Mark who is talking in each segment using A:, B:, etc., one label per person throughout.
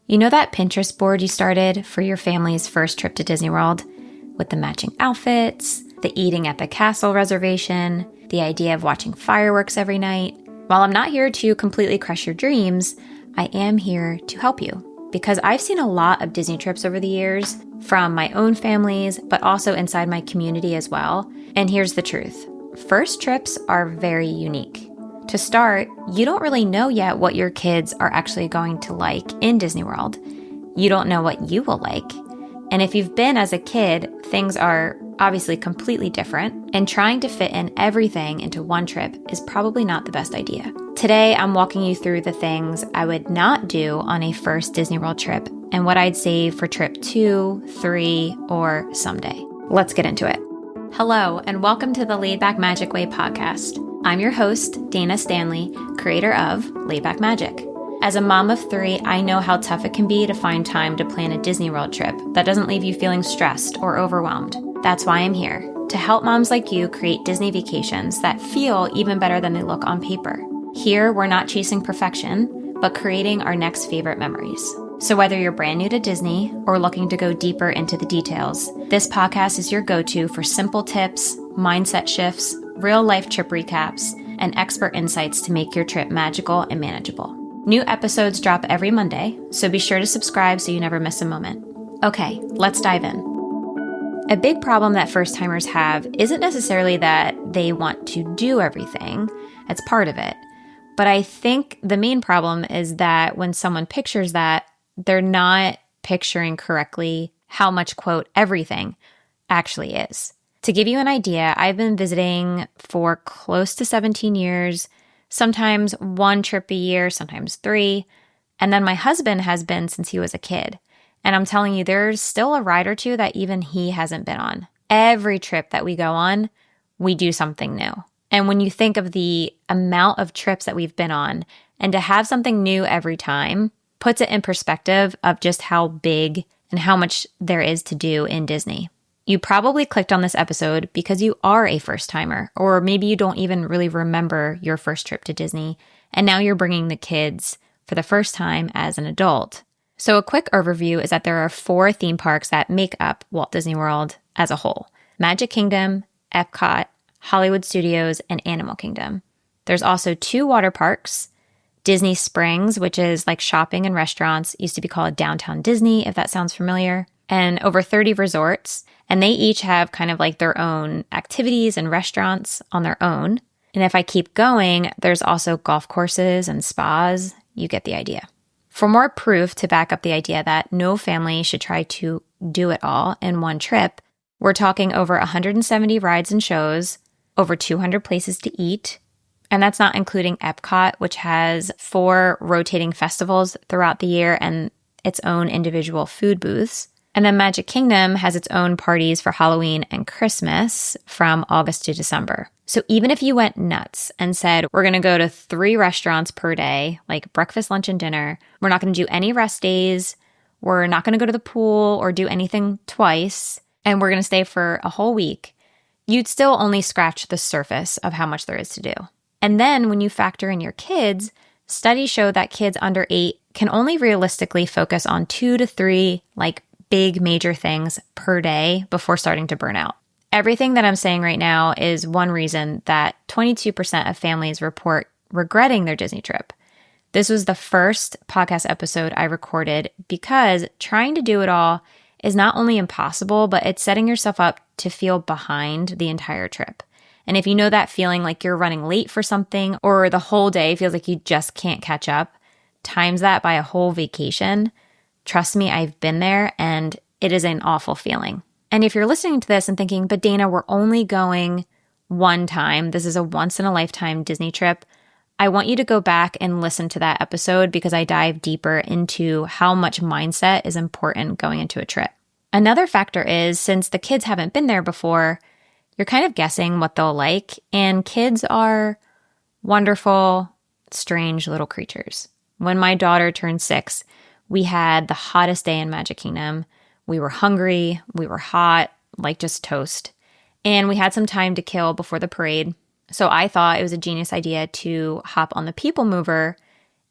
A: You know that Pinterest board you started for your family's first trip to Disney World? With the matching outfits, the eating at the castle reservation, the idea of watching fireworks every night. While I'm not here to completely crush your dreams, I am here to help you. Because I've seen a lot of Disney trips over the years, from my own families, but also inside my community as well. And here's the truth. First trips are very unique. To start, you don't really know yet what your kids are actually going to like in Disney World. You don't know what you will like. And if you've been as a kid, things are obviously completely different, and trying to fit in everything into one trip is probably not the best idea. Today, I'm walking you through the things I would not do on a first Disney World trip and what I'd save for trip 2, 3, or someday. Let's get into it. Hello, and welcome to the Laid Back Magic Way podcast. I'm your host, Dana Stanley, creator of Laid Back Magic. As a mom of 3, I know how tough it can be to find time to plan a Disney World trip that doesn't leave you feeling stressed or overwhelmed. That's why I'm here, to help moms like you create Disney vacations that feel even better than they look on paper. Here, we're not chasing perfection, but creating our next favorite memories. So whether you're brand new to Disney or looking to go deeper into the details, this podcast is your go-to for simple tips, mindset shifts, real-life trip recaps, and expert insights to make your trip magical and manageable. New episodes drop every Monday, so be sure to subscribe so you never miss a moment. Okay, let's dive in. A big problem that first-timers have isn't necessarily that they want to do everything. That's part of it. But I think the main problem is that when someone pictures that, they're not picturing correctly how much, quote, everything actually is. To give you an idea, I've been visiting for close to 17 years, sometimes 1 trip a year, sometimes 3. And then my husband has been since he was a kid. And I'm telling you, there's still a ride or two that even he hasn't been on. Every trip that we go on, we do something new. And when you think of the amount of trips that we've been on, and to have something new every time puts it in perspective of just how big and how much there is to do in Disney. You probably clicked on this episode because you are a first-timer, or maybe you don't even really remember your first trip to Disney, and now you're bringing the kids for the first time as an adult. So a quick overview is that there are 4 theme parks that make up Walt Disney World as a whole: Magic Kingdom, Epcot, Hollywood Studios, and Animal Kingdom. There's also 2 water parks, Disney Springs, which is like shopping and restaurants, used to be called Downtown Disney, if that sounds familiar, and over 30 resorts, and they each have kind of like their own activities and restaurants on their own. And if I keep going, there's also golf courses and spas. You get the idea. For more proof to back up the idea that no family should try to do it all in one trip, we're talking over 170 rides and shows, over 200 places to eat, and that's not including Epcot, which has 4 rotating festivals throughout the year and its own individual food booths. And then Magic Kingdom has its own parties for Halloween and Christmas from August to December. So even if you went nuts and said, we're going to go to 3 restaurants per day, like breakfast, lunch, and dinner, we're not going to do any rest days, we're not going to go to the pool or do anything twice, and we're going to stay for a whole week, you'd still only scratch the surface of how much there is to do. And then when you factor in your kids, studies show that kids under 8 can only realistically focus on 2 to 3 big major things per day before starting to burn out. Everything that I'm saying right now is one reason that 22% of families report regretting their Disney trip. This was the first podcast episode I recorded because trying to do it all is not only impossible, but it's setting yourself up to feel behind the entire trip. And if you know that feeling like you're running late for something or the whole day feels like you just can't catch up, times that by a whole vacation. Trust me, I've been there, and it is an awful feeling. And if you're listening to this and thinking, but Dana, we're only going one time, this is a once-in-a-lifetime Disney trip, I want you to go back and listen to that episode because I dive deeper into how much mindset is important going into a trip. Another factor is, since the kids haven't been there before, you're kind of guessing what they'll like, and kids are wonderful, strange little creatures. When my daughter turned 6, we had the hottest day in Magic Kingdom. We were hungry, we were hot, like just toast. And we had some time to kill before the parade. So I thought it was a genius idea to hop on the People Mover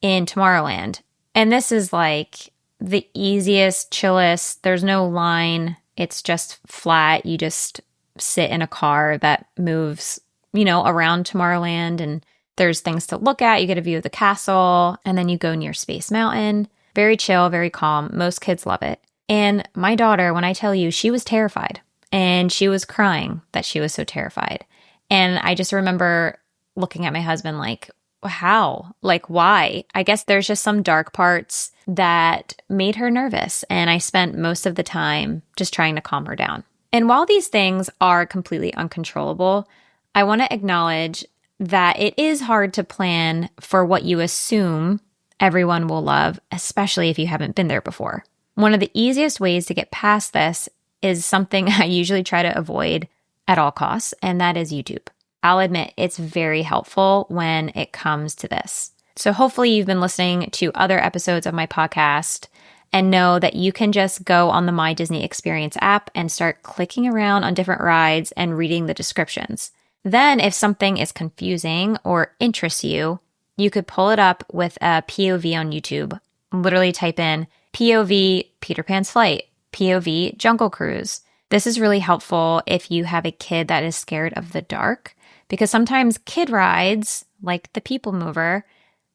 A: in Tomorrowland. And this is like the easiest, chillest. There's no line. It's just flat. You just sit in a car that moves, around Tomorrowland, and there's things to look at. You get a view of the castle, and then you go near Space Mountain. Very chill, very calm. Most kids love it. And my daughter, when I tell you, she was terrified, and she was crying that she was so terrified. And I just remember looking at my husband like, how? Like, why? I guess there's just some dark parts that made her nervous, and I spent most of the time just trying to calm her down. And while these things are completely uncontrollable, I want to acknowledge that it is hard to plan for what you assume everyone will love, especially if you haven't been there before. One of the easiest ways to get past this is something I usually try to avoid at all costs, and that is YouTube. I'll admit it's very helpful when it comes to this. So hopefully you've been listening to other episodes of my podcast and know that you can just go on the My Disney Experience app and start clicking around on different rides and reading the descriptions. Then if something is confusing or interests you, you could pull it up with a POV on YouTube. Literally type in POV Peter Pan's Flight, POV Jungle Cruise. This is really helpful if you have a kid that is scared of the dark, because sometimes kid rides, like the People Mover,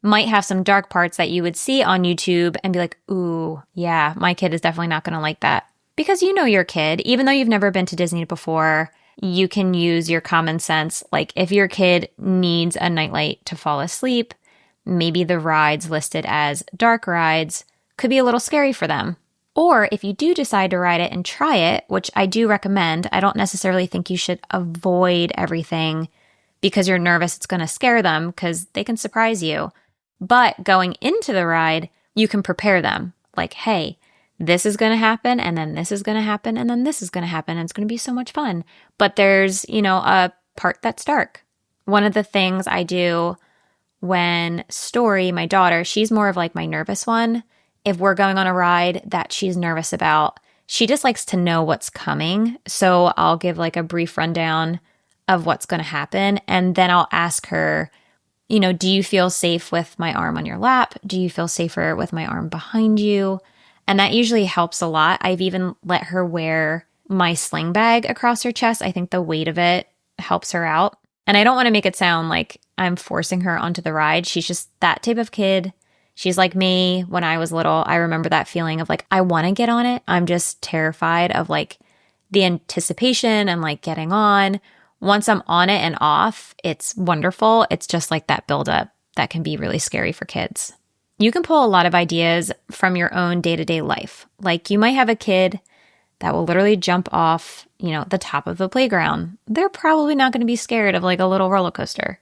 A: might have some dark parts that you would see on YouTube and be like, ooh, yeah, my kid is definitely not going to like that. Because you know your kid, even though you've never been to Disney before, you can use your common sense. Like if your kid needs a nightlight to fall asleep, maybe the rides listed as dark rides could be a little scary for them. Or if you do decide to ride it and try it, which I do recommend, I don't necessarily think you should avoid everything because you're nervous it's going to scare them, because they can surprise you. But going into the ride, you can prepare them. Like, hey, this is going to happen, and then this is going to happen, and then this is going to happen, and it's going to be so much fun. But there's, a part that's dark. One of the things I do when Story, my daughter, she's more of like my nervous one. If we're going on a ride that she's nervous about, she just likes to know what's coming. So I'll give like a brief rundown of what's going to happen. And then I'll ask her, do you feel safe with my arm on your lap? Do you feel safer with my arm behind you? And that usually helps a lot. I've even let her wear my sling bag across her chest. I think the weight of it helps her out. And I don't want to make it sound like I'm forcing her onto the ride. She's just that type of kid. She's like me when I was little. I remember that feeling of like, I want to get on it. I'm just terrified of like the anticipation and like getting on. Once I'm on it and off, it's wonderful. It's just like that buildup that can be really scary for kids. You can pull a lot of ideas from your own day-to-day life. Like you might have a kid that will literally jump off, the top of the playground. They're probably not going to be scared of like a little roller coaster.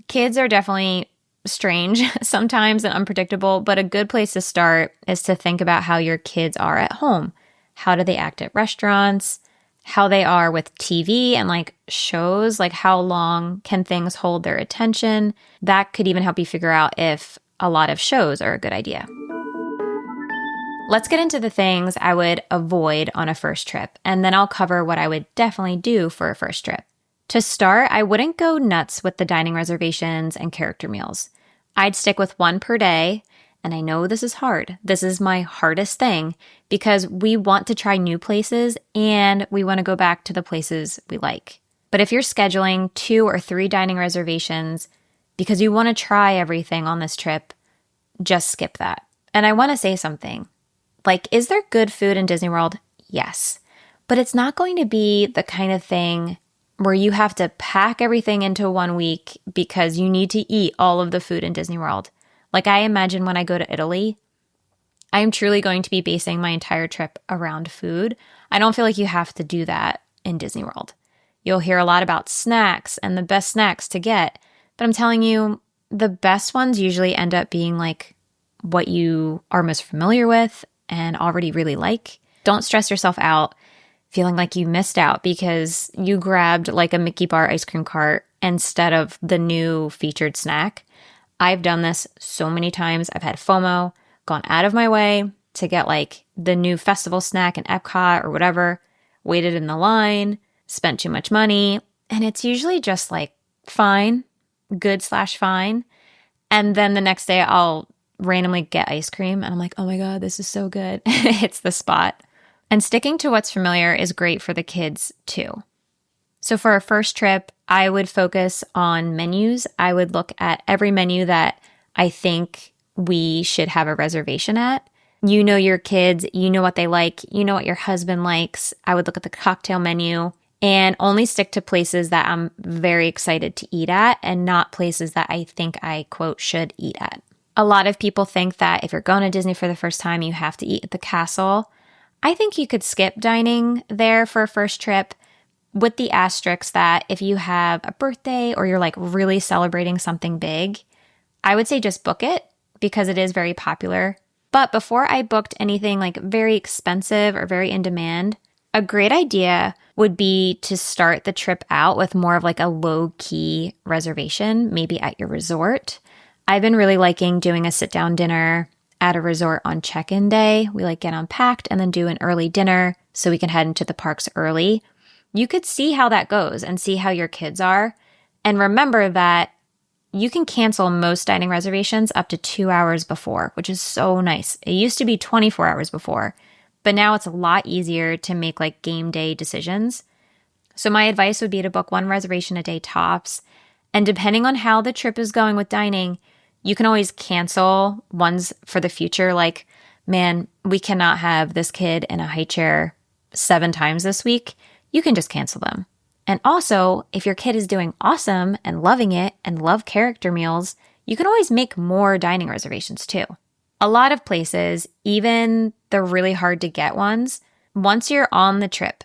A: Kids are definitely strange sometimes and unpredictable, but a good place to start is to think about how your kids are at home. How do they act at restaurants? How they are with TV and like shows, like how long can things hold their attention? That could even help you figure out if a lot of shows are a good idea. Let's get into the things I would avoid on a first trip, and then I'll cover what I would definitely do for a first trip. To start, I wouldn't go nuts with the dining reservations and character meals. I'd stick with one per day, and I know this is hard. This is my hardest thing because we want to try new places and we want to go back to the places we like. But if you're scheduling 2 or 3 dining reservations because you want to try everything on this trip, just skip that. And I want to say something. Like, is there good food in Disney World? Yes. But it's not going to be the kind of thing where you have to pack everything into 1 week because you need to eat all of the food in Disney World. Like I imagine when I go to Italy, I am truly going to be basing my entire trip around food. I don't feel like you have to do that in Disney World. You'll hear a lot about snacks and the best snacks to get, but I'm telling you, the best ones usually end up being like what you are most familiar with and already really like. Don't stress yourself out feeling like you missed out because you grabbed like a Mickey bar ice cream cart instead of the new featured snack. I've done this so many times. I've had FOMO, gone out of my way to get like the new festival snack in Epcot or whatever, waited in the line, spent too much money, and it's usually just like fine, good/fine. And then the next day I'll randomly get ice cream and I'm like, oh my God, this is so good. It hits the spot. And sticking to what's familiar is great for the kids too. So for our first trip, I would focus on menus. I would look at every menu that I think we should have a reservation at. You know your kids, you know what they like, you know what your husband likes. I would look at the cocktail menu and only stick to places that I'm very excited to eat at and not places that I think I, quote, should eat at. A lot of people think that if you're going to Disney for the first time, you have to eat at the castle. I think you could skip dining there for a first trip, with the asterisk that if you have a birthday or you're like really celebrating something big, I would say just book it because it is very popular. But before I booked anything like very expensive or very in demand, a great idea would be to start the trip out with more of like a low-key reservation, maybe at your resort. I've been really liking doing a sit-down dinner at a resort on check-in day. We like get unpacked and then do an early dinner so we can head into the parks early. You could see how that goes and see how your kids are. And remember that you can cancel most dining reservations up to 2 hours before, which is so nice. It used to be 24 hours before, but now it's a lot easier to make like game day decisions. So my advice would be to book one reservation a day tops. And depending on how the trip is going with dining, you can always cancel ones for the future. Like, man, we cannot have this kid in a high chair 7 times this week. You can just cancel them. And also, if your kid is doing awesome and loving it and love character meals, you can always make more dining reservations too. A lot of places, even the really hard to get ones, once you're on the trip,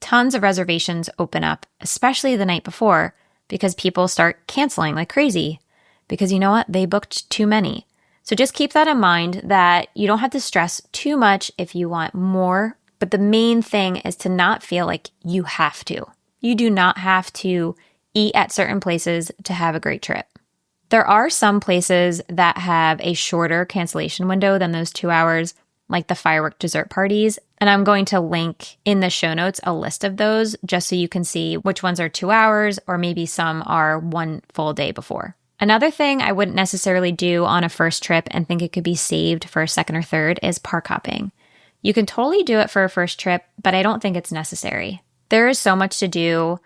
A: tons of reservations open up, especially the night before, because people start canceling like crazy. Because you know what? They booked too many. So just keep that in mind that you don't have to stress too much if you want more. But the main thing is to not feel like you have to. You do not have to eat at certain places to have a great trip. There are some places that have a shorter cancellation window than those 2 hours, like the firework dessert parties. And I'm going to link in the show notes a list of those just so you can see which ones are 2 hours or maybe some are 1 full day before. Another thing I wouldn't necessarily do on a first trip and think it could be saved for a second or third is park hopping. You can totally do it for a first trip, but I don't think it's necessary. There is so much to do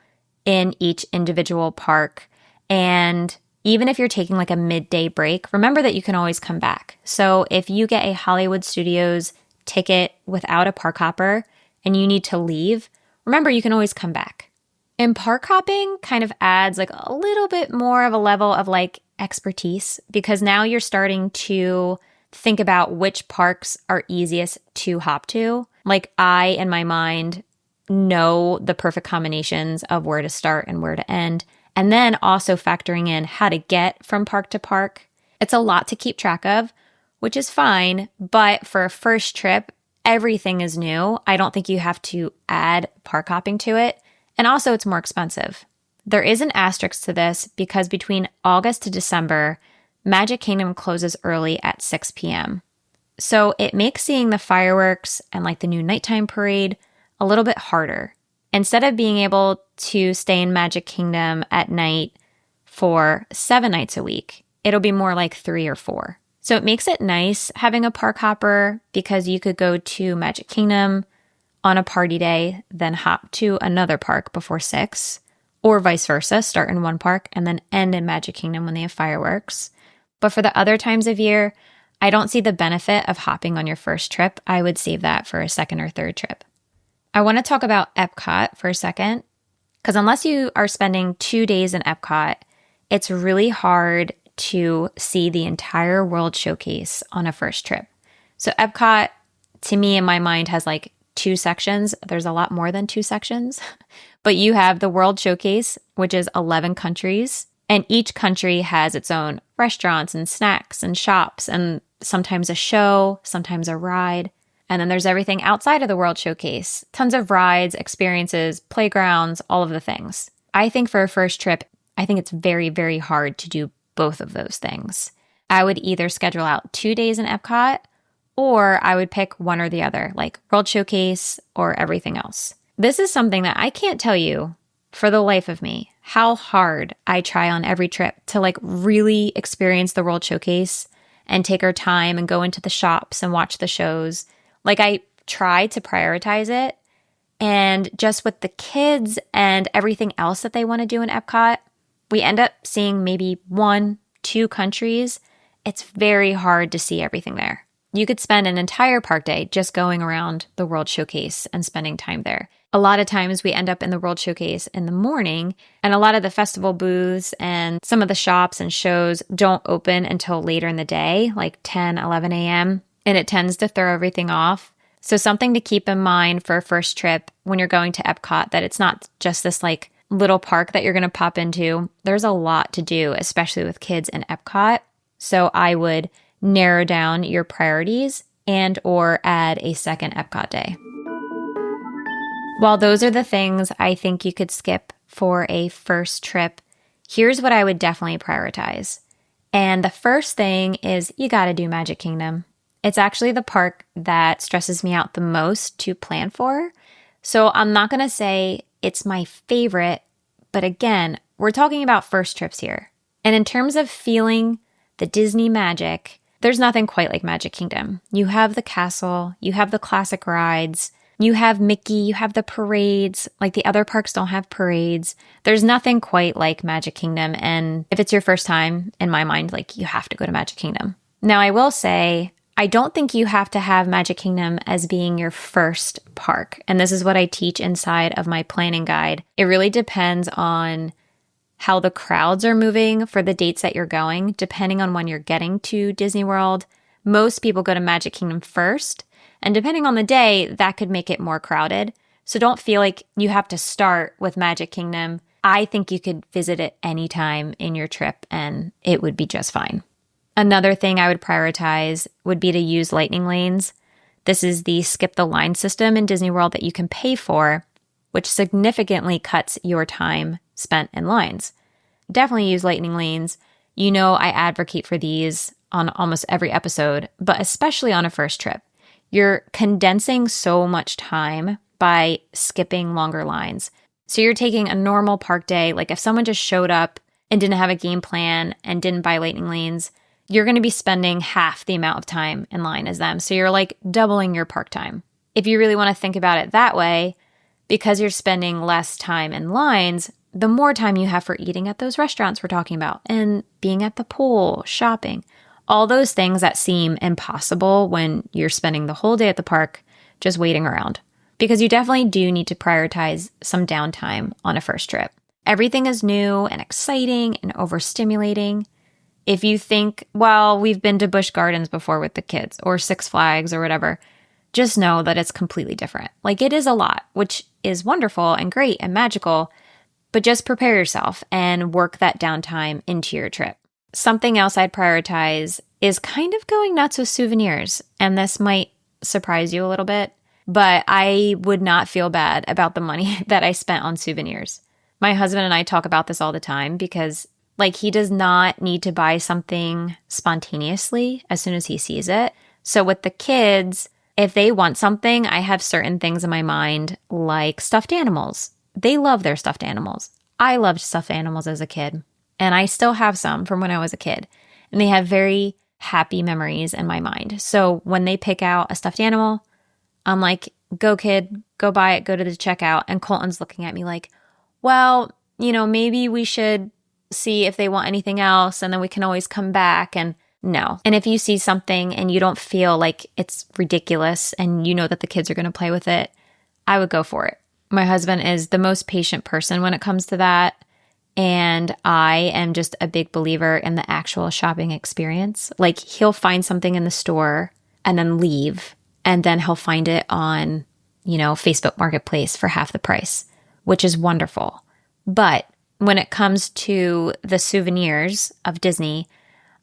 A: in each individual park. And even if you're taking like a midday break, remember that you can always come back. So if you get a Hollywood Studios ticket without a park hopper and you need to leave, remember you can always come back. And park hopping kind of adds like a little bit more of a level of like expertise because now you're starting to think about which parks are easiest to hop to. Like I, in my mind, know the perfect combinations of where to start and where to end. And then also factoring in how to get from park to park. It's a lot to keep track of, which is fine. But for a first trip, everything is new. I don't think you have to add park hopping to it. And also it's more expensive. There is an asterisk to this because between August to December, Magic Kingdom closes early at 6 p.m. So it makes seeing the fireworks and like the new nighttime parade a little bit harder. Instead of being able to stay in Magic Kingdom at night for 7 nights a week, it'll be more like 3 or 4. So it makes it nice having a park hopper because you could go to Magic Kingdom on a party day, then hop to another park before 6, or vice versa, start in one park and then end in Magic Kingdom when they have fireworks. But for the other times of year, I don't see the benefit of hopping on your first trip. I would save that for a second or third trip. I want to talk about Epcot for a second, because unless you are spending 2 days in Epcot, it's really hard to see the entire World Showcase on a first trip. So Epcot, to me, in my mind, has like 2 sections. There's a lot more than 2 sections, but you have the World Showcase, which is 11 countries. And each country has its own restaurants and snacks and shops and sometimes a show, sometimes a ride. And then there's everything outside of the World Showcase. Tons of rides, experiences, playgrounds, all of the things. I think for a first trip, I think it's very, very hard to do both of those things. I would either schedule out 2 days in Epcot or I would pick one or the other, like World Showcase or everything else. This is something that I can't tell you for the life of me, how hard I try on every trip to like really experience the World Showcase and take our time and go into the shops and watch the shows. Like, I try to prioritize it. And just with the kids and everything else that they want to do in Epcot, we end up seeing maybe 1, 2 countries. It's very hard to see everything there. You could spend an entire park day just going around the World Showcase and spending time there. A lot of times we end up in the World Showcase in the morning, and a lot of the festival booths and some of the shops and shows don't open until later in the day, like 10, 11 a.m., and it tends to throw everything off. So something to keep in mind for a first trip when you're going to Epcot, that it's not just this like little park that you're going to pop into. There's a lot to do, especially with kids in Epcot. So I would narrow down your priorities and or add a second Epcot day. While those are the things I think you could skip for a first trip, here's what I would definitely prioritize. And the first thing is you got to do Magic Kingdom. It's actually the park that stresses me out the most to plan for. So I'm not going to say it's my favorite, but again, we're talking about first trips here. And in terms of feeling the Disney magic, there's nothing quite like Magic Kingdom. You have the castle, you have the classic rides, you have Mickey, you have the parades. Like, the other parks don't have parades. There's nothing quite like Magic Kingdom. And if it's your first time, in my mind, like, you have to go to Magic Kingdom. Now, I will say, I don't think you have to have Magic Kingdom as being your first park. And this is what I teach inside of my planning guide. It really depends on how the crowds are moving for the dates that you're going, depending on when you're getting to Disney World. Most people go to Magic Kingdom first, and depending on the day, that could make it more crowded. So don't feel like you have to start with Magic Kingdom. I think you could visit it anytime in your trip, and it would be just fine. Another thing I would prioritize would be to use lightning lanes. This is the skip the line system in Disney World that you can pay for, which significantly cuts your time spent in lines. Definitely use lightning lanes. You know I advocate for these on almost every episode, but especially on a first trip. You're condensing so much time by skipping longer lines. So you're taking a normal park day, like if someone just showed up and didn't have a game plan and didn't buy lightning lanes, you're going to be spending half the amount of time in line as them. So you're like doubling your park time. If you really want to think about it that way, because you're spending less time in lines, the more time you have for eating at those restaurants we're talking about and being at the pool, shopping, all those things that seem impossible when you're spending the whole day at the park just waiting around. Because you definitely do need to prioritize some downtime on a first trip. Everything is new and exciting and overstimulating. If you think, well, we've been to Busch Gardens before with the kids or Six Flags or whatever, just know that it's completely different. Like, it is a lot, which is wonderful and great and magical, but just prepare yourself and work that downtime into your trip. Something else I'd prioritize is kind of going nuts with souvenirs. And this might surprise you a little bit, but I would not feel bad about the money that I spent on souvenirs. My husband and I talk about this all the time because like he does not need to buy something spontaneously as soon as he sees it. So with the kids, if they want something, I have certain things in my mind like stuffed animals. They love their stuffed animals. I loved stuffed animals as a kid, and I still have some from when I was a kid. And they have very happy memories in my mind. So when they pick out a stuffed animal, I'm like, go kid, go buy it, go to the checkout. And Colton's looking at me like, well, maybe we should see if they want anything else and then we can always come back. And no. And if you see something and you don't feel like it's ridiculous and you know that the kids are going to play with it, I would go for it. My husband is the most patient person when it comes to that. And I am just a big believer in the actual shopping experience. Like, he'll find something in the store and then leave. And then he'll find it on, Facebook Marketplace for half the price, which is wonderful. But when it comes to the souvenirs of Disney,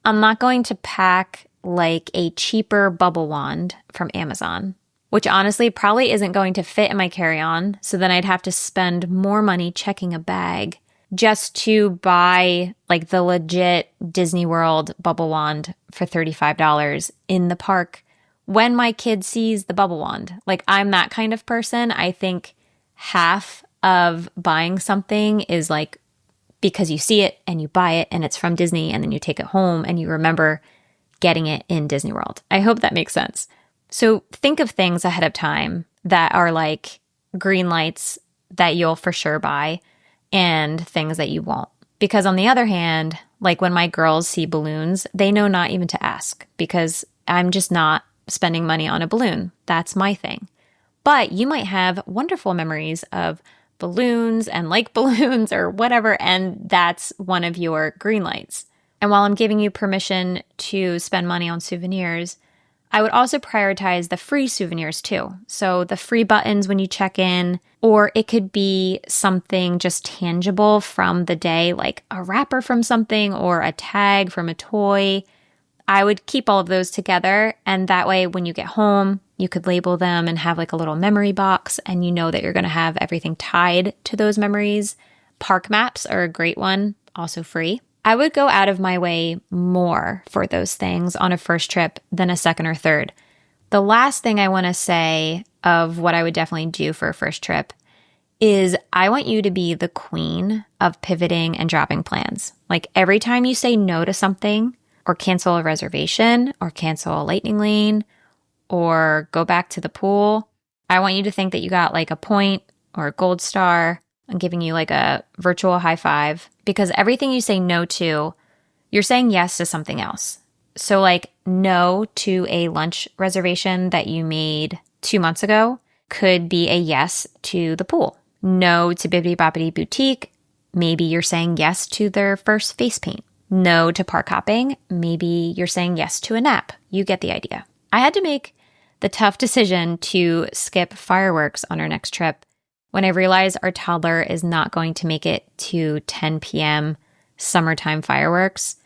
A: I'm not going to pack like a cheaper bubble wand from Amazon, which honestly probably isn't going to fit in my carry-on. So then I'd have to spend more money checking a bag just to buy like the legit Disney World bubble wand for $35 in the park when my kid sees the bubble wand. Like, I'm that kind of person. I think half of buying something is like because you see it and you buy it and it's from Disney and then you take it home and you remember getting it in Disney World. I hope that makes sense. So think of things ahead of time that are like green lights that you'll for sure buy and things that you won't. Because on the other hand, like when my girls see balloons, they know not even to ask because I'm just not spending money on a balloon. That's my thing. But you might have wonderful memories of balloons and like balloons or whatever, and that's one of your green lights. And while I'm giving you permission to spend money on souvenirs, I would also prioritize the free souvenirs too. So the free buttons when you check in, or it could be something just tangible from the day, like a wrapper from something or a tag from a toy. I would keep all of those together, and that way when you get home, you could label them and have like a little memory box, and you know that you're going to have everything tied to those memories. Park maps are a great one, also free. I would go out of my way more for those things on a first trip than a second or third. The last thing I want to say of what I would definitely do for a first trip is I want you to be the queen of pivoting and dropping plans. Like every time you say no to something or cancel a reservation or cancel a lightning lane or go back to the pool, I want you to think that you got like a point or a gold star. I'm giving you like a virtual high five because everything you say no to, you're saying yes to something else. So like no to a lunch reservation that you made 2 months ago could be a yes to the pool. No to Bibbidi Bobbidi Boutique, maybe you're saying yes to their first face paint. No to park hopping, maybe you're saying yes to a nap. You get the idea. I had to make the tough decision to skip fireworks on our next trip when I realized our toddler is not going to make it to 10 p.m. summertime fireworks.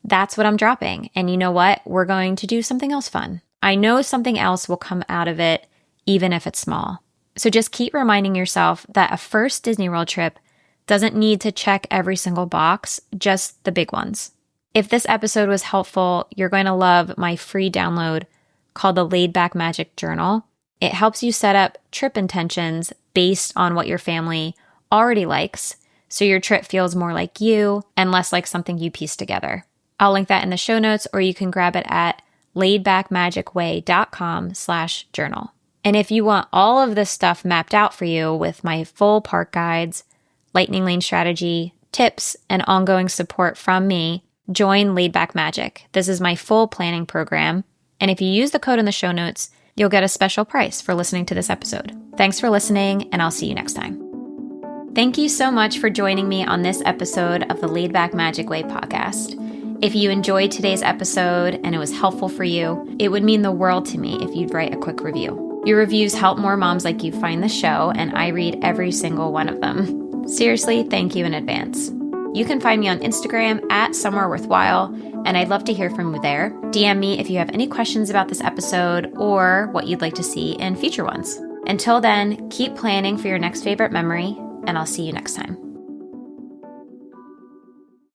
A: That's what I'm dropping. And you know what? We're going to do something else fun. I know something else will come out of it, even if it's small. So just keep reminding yourself that a first Disney World trip doesn't need to check every single box, just the big ones. If this episode was helpful, you're going to love my free download called the Laid Back Magic Journal. It helps you set up trip intentions based on what your family already likes, so your trip feels more like you and less like something you piece together. I'll link that in the show notes, or you can grab it at laidbackmagicway.com/journal. And if you want all of this stuff mapped out for you with my full park guides, lightning lane strategy, tips, and ongoing support from me, join Laid Back Magic. This is my full planning program. And if you use the code in the show notes, you'll get a special price for listening to this episode. Thanks for listening, and I'll see you next time. Thank you so much for joining me on this episode of the Laid Back Magic Way podcast. If you enjoyed today's episode and it was helpful for you, it would mean the world to me if you'd write a quick review. Your reviews help more moms like you find the show, and I read every single one of them. Seriously, thank you in advance. You can find me on Instagram at Somewhere Worthwhile, and I'd love to hear from you there. DM me if you have any questions about this episode or what you'd like to see in future ones. Until then, keep planning for your next favorite memory, and I'll see you next time.